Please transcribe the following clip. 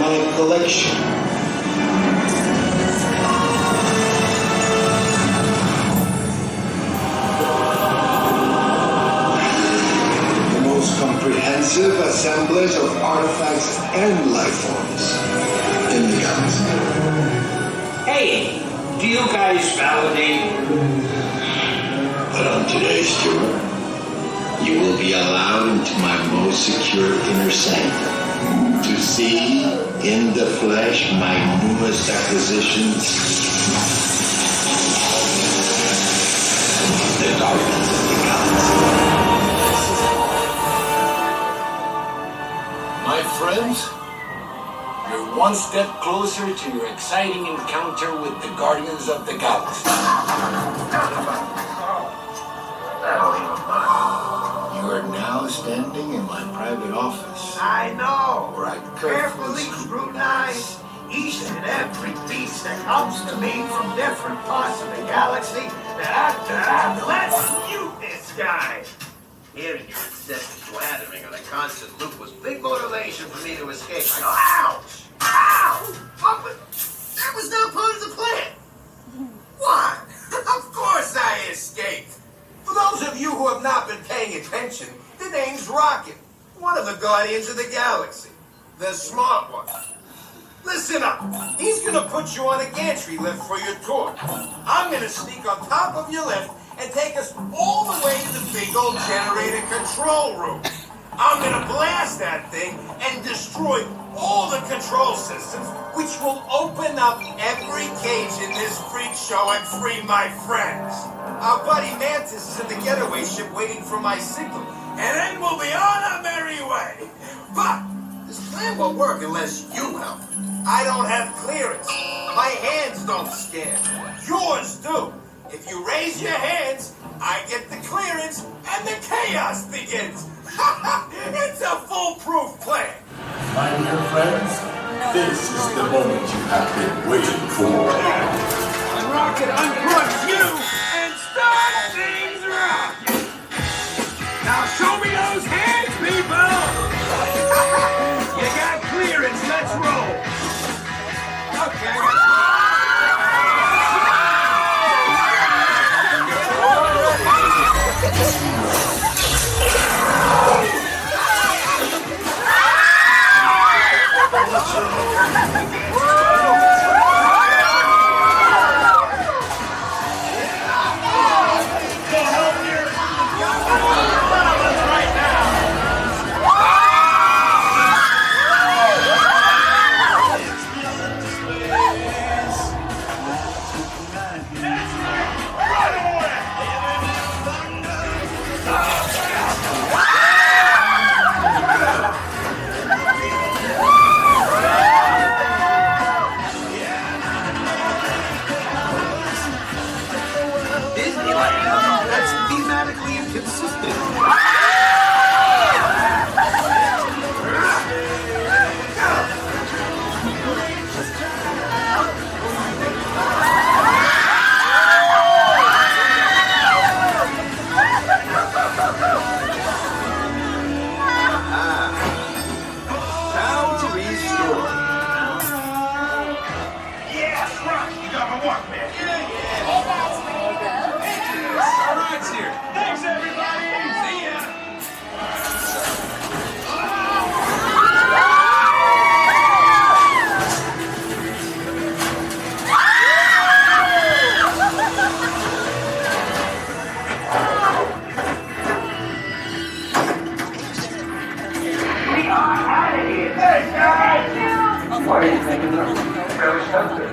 my collection. The most comprehensive assemblage of artifacts and life forms in the galaxy. Hey, do you guys validate? But on today's tour, you will be allowed into my most secure inner sanctum to see in the flesh my newest acquisitions, the Guardians of the Galaxy. My friends, you're one step closer to your exciting encounter with the Guardians of the Galaxy. You are now standing in my private office. I know. Where I Carefully scrutinize each and every piece that comes to me from different parts of the galaxy. Let's mute this guy. Hearing your incessant blathering on a constant loop was big motivation for me to escape. I go, ouch! Ow! But that was not part of the plan. What? Of course I escaped. For those of you who have not been paying attention, the name's Rocket, one of the Guardians of the Galaxy. The smart one. Listen up. He's gonna put you on a gantry lift for your tour. I'm gonna sneak on top of your lift and take us all the way to the big old generator control room. I'm gonna blast that thing and destroy all the control systems, which will open up every cage in this freak show and free my friends. Our buddy Mantis is in the getaway ship waiting for my signal, and then we'll be on our merry way. But this plan won't work unless you help. I don't have clearance. My hands don't scan. Yours do. If you raise your hands, I get the clearance, and the chaos begins. It's a foolproof plan. My dear friends, this is the moment you have been waiting for. Rocket unplugs you and starts things rocking. Now show me those hands, people. You got clearance. Let's roll. Okay. What are you thinking of? Very sensitive.